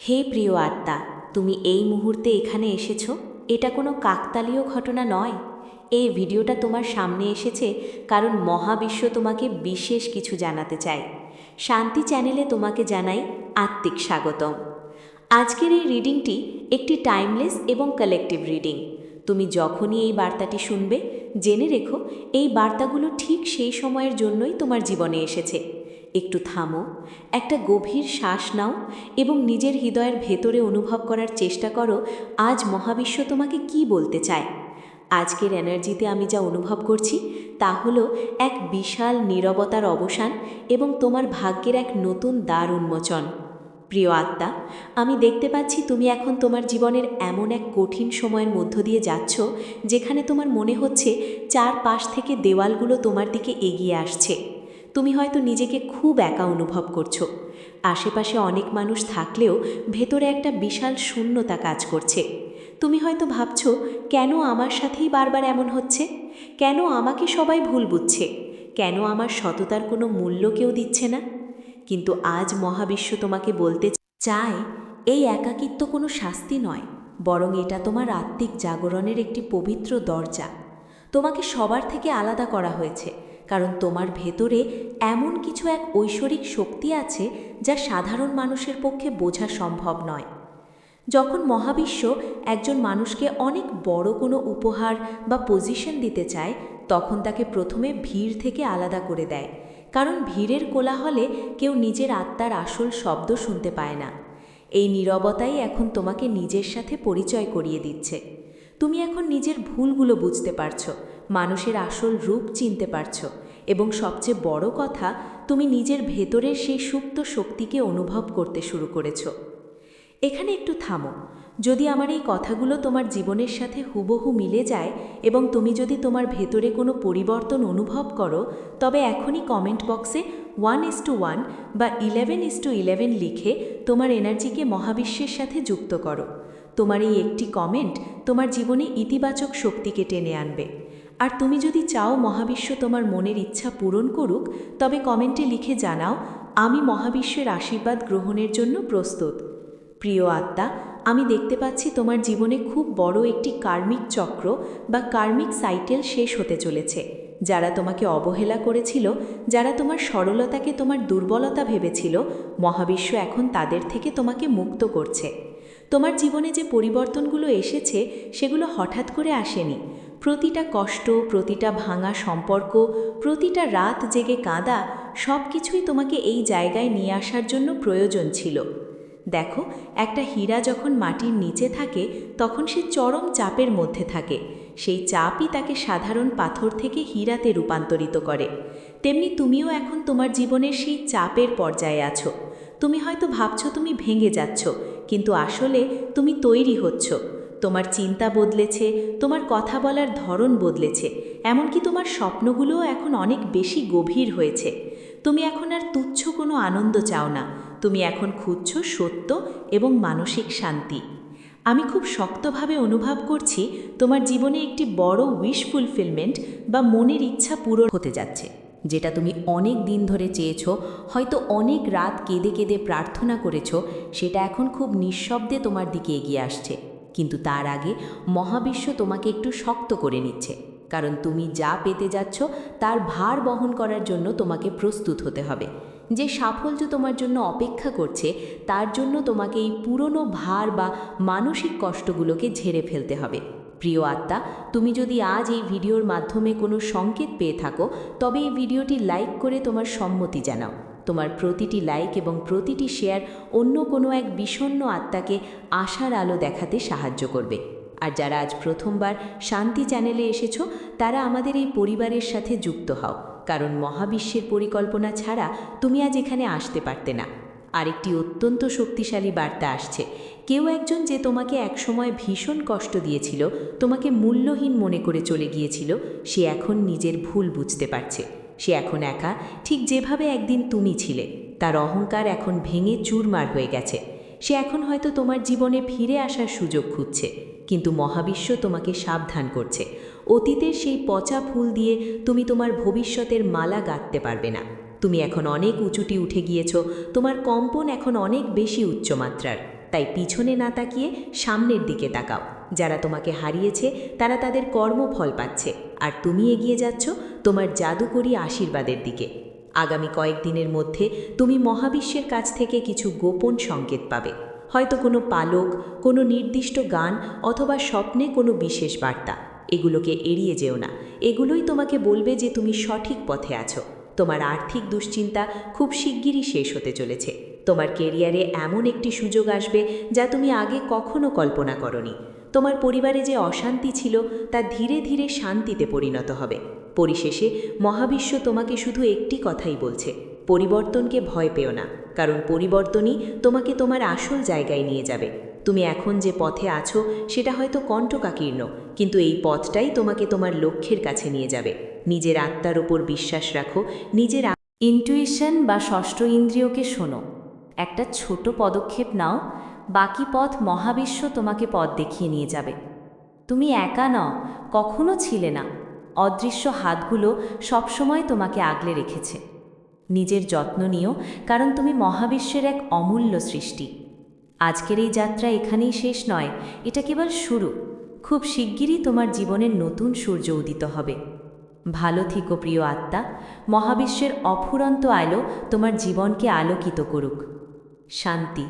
হে প্রিয় আত্মা, তুমি এই মুহূর্তে এখানে এসেছো, এটা কোনো কাকতালীয় ঘটনা নয়। এই ভিডিওটা তোমার সামনে এসেছে কারণ মহাবিশ্ব তোমাকে বিশেষ কিছু জানাতে চায়। শান্তি চ্যানেলে তোমাকে জানাই আত্মিক স্বাগতম। আজকের এই রিডিংটি একটি টাইমলেস এবং কালেকটিভ রিডিং। তুমি যখনই এই বার্তাটি শুনবে, জেনে রেখো এই বার্তাগুলো ঠিক সেই সময়ের জন্যই তোমার জীবনে এসেছে। একটু থামো, একটা গভীর শ্বাস নাও এবং নিজের হৃদয়ের ভেতরে অনুভব করার চেষ্টা করো আজ মহাবিশ্ব তোমাকে কি বলতে চায়। আজকের এনার্জিতে আমি যা অনুভব করছি তা হলো এক বিশাল নীরবতার অবসান এবং তোমার ভাগ্যের এক নতুন দ্বার উন্মোচন। প্রিয় আত্মা, আমি দেখতে পাচ্ছি তুমি এখন তোমার জীবনের এমন এক কঠিন সময়ের মধ্য দিয়ে যাচ্ছ যেখানে তোমার মনে হচ্ছে চারপাশ থেকে দেওয়ালগুলো তোমার দিকে এগিয়ে আসছে। তুমি হয়তো নিজেকে খুব একা অনুভব করছো। আশেপাশে অনেক মানুষ থাকলেও ভেতরে একটা বিশাল শূন্যতা কাজ করছে। তুমি হয়তো ভাবছো, কেন আমার সাথেই বারবার এমন হচ্ছে? কেন আমাকে সবাই ভুল বুঝছে? কেন আমার সততার কোনো মূল্য কেউ দিচ্ছে না? কিন্তু আজ মহাবিশ্ব তোমাকে বলতে চায়, এই একাকিত্ব কোনো শাস্তি নয়, বরং এটা তোমার আত্মিক জাগরণের একটি পবিত্র দরজা। তোমাকে সবার থেকে আলাদা করা হয়েছে কারণ তোমার ভেতরে এমন কিছু এক ঐশ্বরিক শক্তি আছে যা সাধারণ মানুষের পক্ষে বোঝা সম্ভব নয়। যখন মহাবিশ্ব একজন মানুষকে অনেক বড় কোনো উপহার বা পজিশন দিতে চায়, তখন তাকে প্রথমে ভিড় থেকে আলাদা করে দেয়, কারণ ভিড়ের কোলাহলে কেউ নিজের আত্মার আসল শব্দ শুনতে পায় না। এই নীরবতাই এখন তোমাকে নিজের সাথে পরিচয় করিয়ে দিচ্ছে। তুমি এখন নিজের ভুলগুলো বুঝতে পারছো, মানুষের আসল রূপ চিনতে পারছো এবং সবচেয়ে বড় কথা, তুমি নিজের ভেতরের সেই সুপ্ত শক্তিকে অনুভব করতে শুরু করেছো। এখানে একটু থামো। যদি আমার এই কথাগুলো তোমার জীবনের সাথে হুবহু মিলে যায় এবং তুমি যদি তোমার ভেতরে কোনো পরিবর্তন অনুভব করো, তবে এখনই কমেন্ট বক্সে 1:1 বা 11:11 লিখে তোমার এনার্জিকে মহাবিশ্বের সাথে যুক্ত করো। তোমার এই একটি কমেন্ট তোমার জীবনে ইতিবাচক শক্তিকে টেনে আনবে। আর তুমি যদি চাও মহাবিশ্ব তোমার মনের ইচ্ছা পূরণ করুক, তবে কমেন্টে লিখে জানাও, আমি মহাবিশ্বের আশীর্বাদ গ্রহণের জন্য প্রস্তুত। প্রিয় আত্মা, আমি দেখতে পাচ্ছি তোমার জীবনে খুব বড় একটি কার্মিক চক্র বা কার্মিক সাইকেল শেষ হতে চলেছে। যারা তোমাকে অবহেলা করেছিল, যারা তোমার সরলতাকে তোমার দুর্বলতা ভেবেছিল, মহাবিশ্ব এখন তাদের থেকে তোমাকে মুক্ত করছে। তোমার জীবনে যে পরিবর্তনগুলো এসেছে সেগুলো হঠাৎ করে আসেনি। প্রতিটা কষ্ট, প্রতিটা ভাঙা সম্পর্ক, প্রতিটা রাত জেগে কাঁদা, সব কিছুই তোমাকে এই জায়গায় নিয়ে আসার জন্য প্রয়োজন ছিল। দেখো, একটা হীরা যখন মাটির নিচে থাকে তখন সে চরম চাপের মধ্যে থাকে। সেই চাপই তাকে সাধারণ পাথর থেকে হীরাতে রূপান্তরিত করে। তেমনি তুমিও এখন তোমার জীবনের সেই চাপের পর্যায়ে আছো। তুমি হয়তো ভাবছো তুমি ভেঙে যাচ্ছ, কিন্তু আসলে তুমি তৈরি হচ্ছ। তোমার চিন্তা বদলেছে, তোমার কথা বলার ধরন বদলেছে, এমনকি তোমার স্বপ্নগুলোও এখন অনেক বেশি গভীর হয়েছে। তুমি এখন আর তুচ্ছ কোনো আনন্দ চাও না, তুমি এখন খুঁজছ সত্য এবং মানসিক শান্তি। আমি খুব শক্তভাবে অনুভব করছি তোমার জীবনে একটি বড় উইশ ফুলফিলমেন্ট বা মনের ইচ্ছা পূরণ হতে যাচ্ছে, যেটা তুমি অনেক দিন ধরে চেয়েছো, হয়তো অনেক রাত কেঁদে কেঁদে প্রার্থনা করেছো। সেটা এখন খুব নিঃশব্দে তোমার দিকে এগিয়ে আসছে। কিন্তু তার আগে মহাবিশ্ব তোমাকে একটু শক্ত করে নিচ্ছে, কারণ তুমি যা পেতে যাচ্ছ তার ভার বহন করার জন্য তোমাকে প্রস্তুত হতে হবে। যে সাফল্য তোমার জন্য অপেক্ষা করছে, তার জন্য তোমাকে এই পুরনো ভার বা মানসিক কষ্টগুলোকে ঝেড়ে ফেলতে হবে। প্রিয় আত্মা, তুমি যদি আজ এই ভিডিওর মাধ্যমে কোনো সংকেত পেয়ে থাকো, তবে এই ভিডিওটি লাইক করে তোমার সম্মতি জানাও। তোমার প্রতিটি লাইক এবং প্রতিটি শেয়ার অন্য কোনো এক বিষণ্ণ আত্মাকে আশার আলো দেখাতে সাহায্য করবে। আর যারা আজ প্রথমবার শান্তি চ্যানেলে এসেছো, তারা আমাদের এই পরিবারের সাথে যুক্ত হও, কারণ মহাবিশ্বের পরিকল্পনা ছাড়া তুমি আজ এখানে আসতে পারতে না। আরেকটি অত্যন্ত শক্তিশালী বার্তা আসছে। কেউ একজন যে তোমাকে একসময় ভীষণ কষ্ট দিয়েছিল, তোমাকে মূল্যহীন মনে করে চলে গিয়েছিল, সে এখন নিজের ভুল বুঝতে পারছে। সে এখন একা, ঠিক যেভাবে একদিন তুমি ছিলে। তার অহংকার এখন ভেঙে চুরমার হয়ে গেছে। সে এখন হয়তো তোমার জীবনে ফিরে আসার সুযোগ খুঁজছে, কিন্তু মহাবিশ্ব তোমাকে সাবধান করছে। অতীতের সেই পচা ফুল দিয়ে তুমি তোমার ভবিষ্যতের মালা গাঁথতে পারবে না। তুমি এখন অনেক উঁচুটি উঠে গিয়েছো, তোমার কম্পন এখন অনেক বেশি উচ্চমাত্রার। তাই পিছনে না তাকিয়ে সামনের দিকে তাকাও। যারা তোমাকে হারিয়েছে তারা তাদের কর্মফল পাচ্ছে, আর তুমি এগিয়ে যাচ্ছ তোমার জাদুকরী আশীর্বাদের দিকে। আগামী কয়েকদিনের মধ্যে তুমি মহাবিশ্বের কাছ থেকে কিছু গোপন সংকেত পাবে, হয়তো কোনো পালক, কোনো নির্দিষ্ট গান অথবা স্বপ্নে কোনো বিশেষ বার্তা। এগুলোকে এড়িয়ে যেও না, এগুলোই তোমাকে বলবে যে তুমি সঠিক পথে আছো। তোমার আর্থিক দুশ্চিন্তা খুব শিগগিরই শেষ হতে চলেছে। তোমার কেরিয়ারে এমন একটি সুযোগ আসবে যা তুমি আগে কখনো কল্পনা করনি। তোমার পরিবারে যে অশান্তি ছিল তা ধীরে ধীরে শান্তিতে পরিণত হবে। পরিশেষে মহাবিশ্ব তোমাকে শুধু একটি কথাই বলছে, পরিবর্তনকে ভয় পেও না, কারণ পরিবর্তনই তোমাকে তোমার আসল জায়গায় নিয়ে যাবে। তুমি এখন যে পথে আছো সেটা হয়তো কণ্টকাকীর্ণ, কিন্তু এই পথটাই তোমাকে তোমার লক্ষ্যের কাছে নিয়ে যাবে। নিজের আত্মার ওপর বিশ্বাস রাখো, নিজের ইনটুইশন বা ষষ্ঠ ইন্দ্রিয়কে শোনো। একটা ছোট পদক্ষেপ নাও, বাকি পথ মহাবিশ্ব তোমাকে পথ দেখিয়ে নিয়ে যাবে। তুমি একা নও, কখনো ছিলে না। অদৃশ্য হাতগুলো সবসময় তোমাকে আগলে রেখেছে। নিজের যত্ন নিও, কারণ তুমি মহাবিশ্বের এক অমূল্য সৃষ্টি। আজকের এই যাত্রা এখানেই শেষ নয়, এটা কেবল শুরু। খুব শিগগিরই তোমার জীবনের নতুন সূর্য উদিত হবে। ভালো থেকো প্রিয় আত্মা, মহাবিশ্বের অফুরন্ত আলো তোমার জীবনকে আলোকিত করুক। শান্তি।